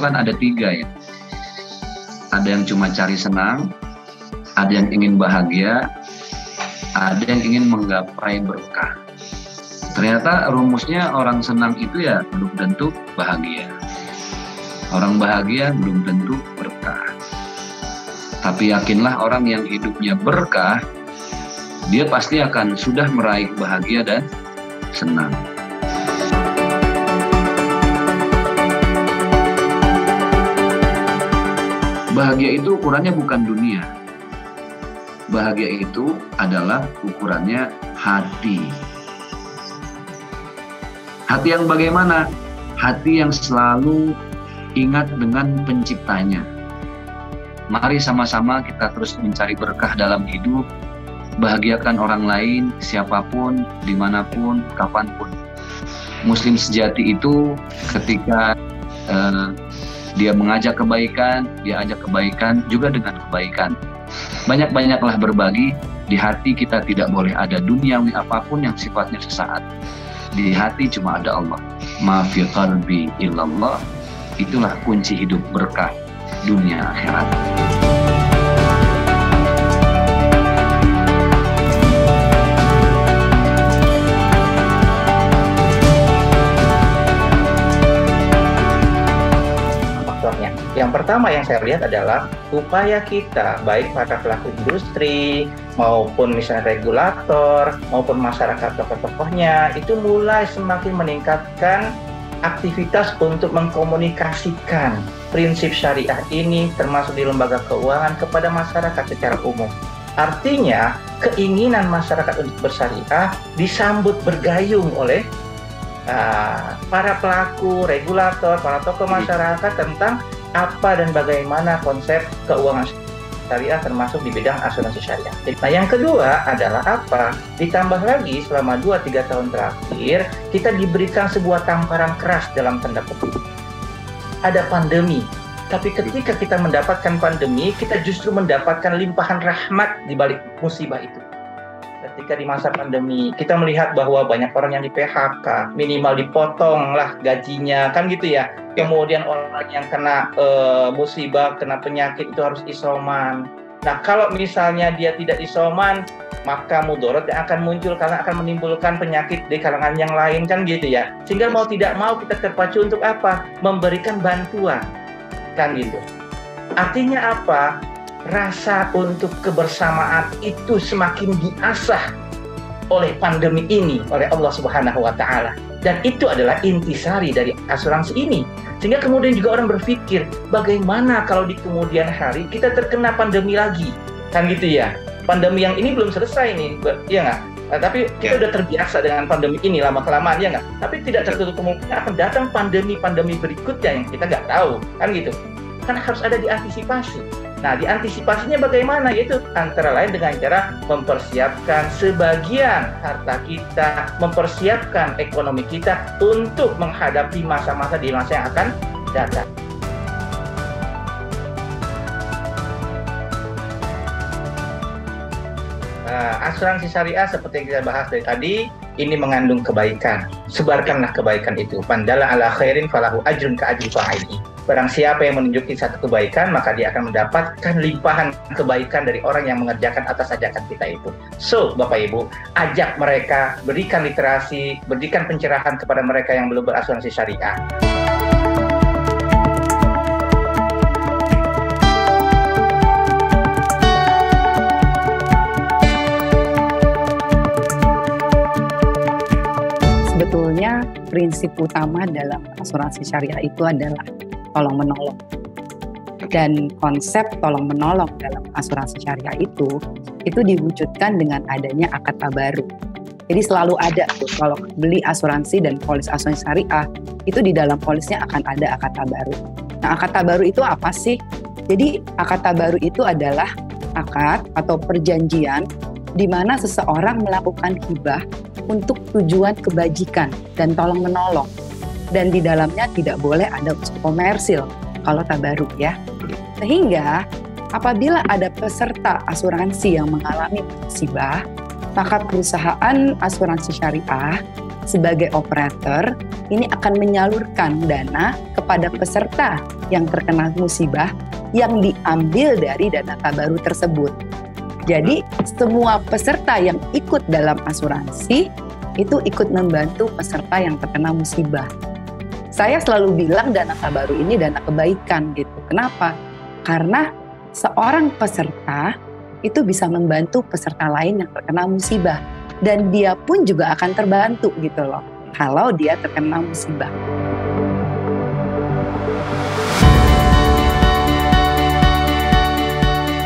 kan ada 3 ya. Ada yang cuma cari senang, ada yang ingin bahagia, ada yang ingin menggapai berkah. Ternyata rumusnya orang senang itu ya belum tentu bahagia. Orang bahagia belum tentu berkah. Tapi yakinlah orang yang hidupnya berkah, dia pasti akan sudah meraih bahagia dan senang. Bahagia itu ukurannya bukan dunia. Bahagia itu adalah ukurannya hati. Hati yang bagaimana? Hati yang selalu ingat dengan penciptanya. Mari sama-sama kita terus mencari berkah dalam hidup, bahagiakan orang lain, siapapun, dimanapun, kapanpun. Muslim sejati itu ketika dia mengajak kebaikan, dia ajak kebaikan juga dengan kebaikan. Banyak-banyaklah berbagi. Di hati kita tidak boleh ada duniawi apapun yang sifatnya sesaat. Di hati cuma ada Allah. Ma fi qalbi illallah. Itulah kunci hidup berkah dunia akhirat. Yang pertama yang saya lihat adalah upaya kita, baik para pelaku industri, maupun misalnya regulator, maupun masyarakat tokoh-tokohnya, itu mulai semakin meningkatkan aktivitas untuk mengkomunikasikan prinsip syariah ini, termasuk di lembaga keuangan, kepada masyarakat secara umum. Artinya, keinginan masyarakat untuk bersyariah disambut bergayung oleh para pelaku, regulator, para tokoh masyarakat tentang apa dan bagaimana konsep keuangan syariah termasuk di bidang asuransi syariah. Nah, yang kedua adalah apa? Ditambah lagi selama 2-3 tahun terakhir kita diberikan sebuah tamparan keras dalam tanda kutip. Ada pandemi, tapi ketika kita mendapatkan pandemi, kita justru mendapatkan limpahan rahmat di balik musibah itu. Ketika di masa pandemi, kita melihat bahwa banyak orang yang di PHK, minimal dipotong lah gajinya, kan gitu ya. Kemudian orang yang kena musibah, kena penyakit itu harus isoman. Nah, kalau misalnya dia tidak isoman, maka mudarat yang akan muncul karena akan menimbulkan penyakit di kalangan yang lain, kan gitu ya. Sehingga mau tidak mau kita terpacu untuk apa? Memberikan bantuan, kan gitu. Artinya apa? Rasa untuk kebersamaan itu semakin diasah oleh pandemi ini, oleh Allah Subhanahu wa Ta'ala. Dan itu adalah intisari dari asuransi ini. Sehingga kemudian juga orang berpikir, bagaimana kalau di kemudian hari kita terkena pandemi lagi? Kan gitu ya. Pandemi yang ini belum selesai nih, ya nggak? Nah, tapi kita udah terbiasa dengan pandemi ini lama-kelamaan, ya nggak? Tapi tidak tertutup kemungkinan akan datang pandemi-pandemi berikutnya yang kita nggak tahu, kan gitu. Kan harus ada diantisipasi. Nah, diantisipasinya bagaimana? Yaitu antara lain dengan cara mempersiapkan sebagian harta kita, mempersiapkan ekonomi kita untuk menghadapi masa-masa di masa yang akan datang. Asuransi syariah seperti yang kita bahas dari tadi, ini mengandung kebaikan. Sebarkanlah kebaikan itu. Mandala ala khairin falahu ajrun ka ajri fa'ili. Barang siapa yang menunjuki satu kebaikan, maka dia akan mendapatkan limpahan kebaikan dari orang yang mengerjakan atas ajakan kita itu. So, Bapak Ibu, ajak mereka, berikan literasi, berikan pencerahan kepada mereka yang belum berasuransi syariah. Sebetulnya prinsip utama dalam asuransi syariah itu adalah tolong menolong. Dan konsep tolong menolong dalam asuransi syariah itu diwujudkan dengan adanya akad tabaruk. Jadi selalu ada tuh kalau beli asuransi dan polis asuransi syariah itu di dalam polisnya akan ada akad tabaruk. Nah, akad tabaruk itu apa sih? Jadi akad tabaruk itu adalah akad atau perjanjian di mana seseorang melakukan hibah untuk tujuan kebajikan dan tolong menolong. Dan di dalamnya tidak boleh ada unsur komersil kalau tabaruk ya. Sehingga apabila ada peserta asuransi yang mengalami musibah, maka perusahaan asuransi syariah sebagai operator ini akan menyalurkan dana kepada peserta yang terkena musibah yang diambil dari dana Tabaru tersebut. Jadi semua peserta yang ikut dalam asuransi itu ikut membantu peserta yang terkena musibah. Saya selalu bilang dana Tabaru ini dana kebaikan gitu. Kenapa? Karena seorang peserta itu bisa membantu peserta lain yang terkena musibah. Dan dia pun juga akan terbantu gitu loh, kalau dia terkena musibah.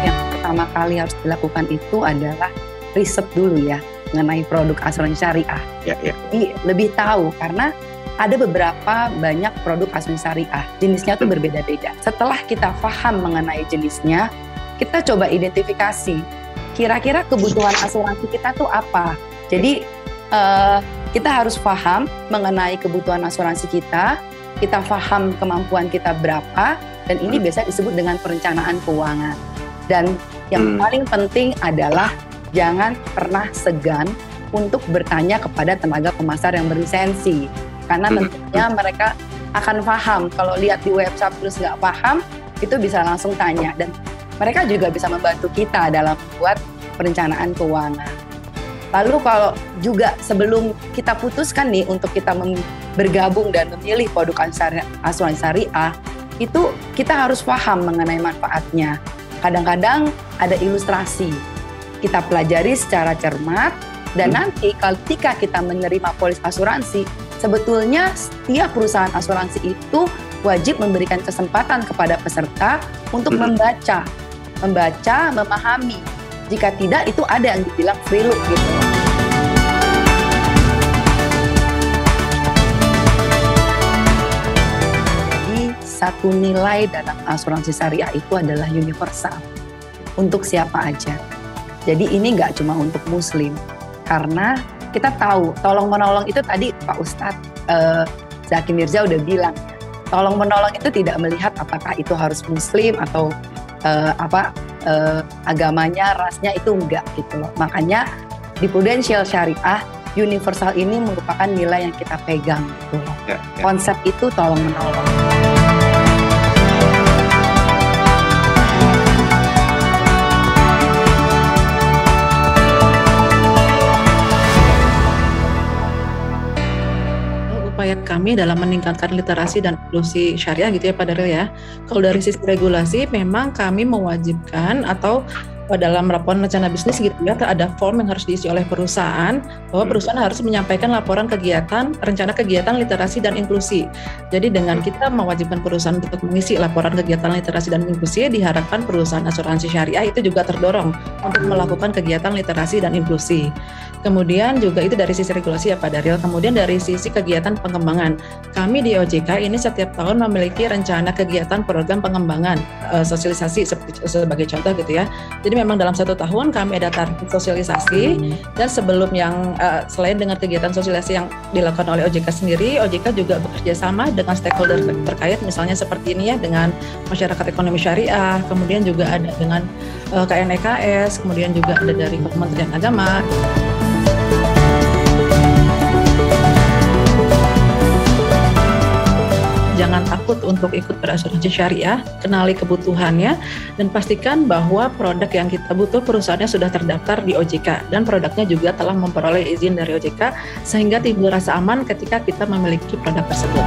Yang pertama kali harus dilakukan itu adalah riset dulu ya, mengenai produk asuransi syariah. Jadi lebih tahu, karena ada beberapa banyak produk asuransi syariah, jenisnya tuh berbeda-beda. Setelah kita paham mengenai jenisnya, kita coba identifikasi kira-kira kebutuhan asuransi kita tuh apa. Jadi kita harus paham mengenai kebutuhan asuransi kita paham kemampuan kita berapa, dan ini biasa disebut dengan perencanaan keuangan. Dan yang paling penting adalah jangan pernah segan untuk bertanya kepada tenaga pemasar yang berlisensi. Karena tentunya mereka akan paham. Kalau lihat di website terus nggak paham, itu bisa langsung tanya. Dan mereka juga bisa membantu kita dalam membuat perencanaan keuangan. Lalu kalau juga sebelum kita putuskan nih untuk kita bergabung dan memilih produk asuransi syariah, itu kita harus paham mengenai manfaatnya. Kadang-kadang ada ilustrasi. Kita pelajari secara cermat, dan nanti ketika kita menerima polis asuransi, sebetulnya setiap perusahaan asuransi itu wajib memberikan kesempatan kepada peserta untuk membaca, memahami. Jika tidak, itu ada yang dibilang free look gitu. Jadi satu nilai dalam asuransi syariah itu adalah universal untuk siapa aja. Jadi ini nggak cuma untuk muslim, karena kita tahu tolong menolong itu tadi Pak Ustadz Zaki Mirza udah bilang, tolong menolong itu tidak melihat apakah itu harus muslim atau agamanya, rasnya, itu enggak gitu loh. Makanya di Prudential Syariah, universal ini merupakan nilai yang kita pegang gitu loh. Konsep itu tolong menolong. Upaya kami dalam meningkatkan literasi dan inklusi syariah gitu ya Pak Daryl ya. Kalau dari sisi regulasi memang kami mewajibkan atau dalam laporan rencana bisnis gitu ya, ada form yang harus diisi oleh perusahaan, bahwa perusahaan harus menyampaikan laporan rencana kegiatan literasi dan inklusi. Jadi dengan kita mewajibkan perusahaan untuk mengisi laporan kegiatan literasi dan inklusi, diharapkan perusahaan asuransi syariah itu juga terdorong untuk melakukan kegiatan literasi dan inklusi. Kemudian juga itu dari sisi regulasi ya Pak Daryl. Kemudian dari sisi kegiatan pengembangan, kami di OJK ini setiap tahun memiliki rencana kegiatan program pengembangan sosialisasi sebagai contoh gitu ya. Jadi memang dalam 1 tahun kami ada target sosialisasi, dan sebelum yang selain dengan kegiatan sosialisasi yang dilakukan oleh OJK sendiri, OJK juga bekerja sama dengan stakeholder terkait, misalnya seperti ini ya, dengan masyarakat ekonomi syariah, kemudian juga ada dengan KNEKS, kemudian juga ada dari Kementerian Agama. Jangan takut untuk ikut berasuransi syariah, kenali kebutuhannya, dan pastikan bahwa produk yang kita butuh perusahaannya sudah terdaftar di OJK, dan produknya juga telah memperoleh izin dari OJK, sehingga timbul rasa aman ketika kita memiliki produk tersebut.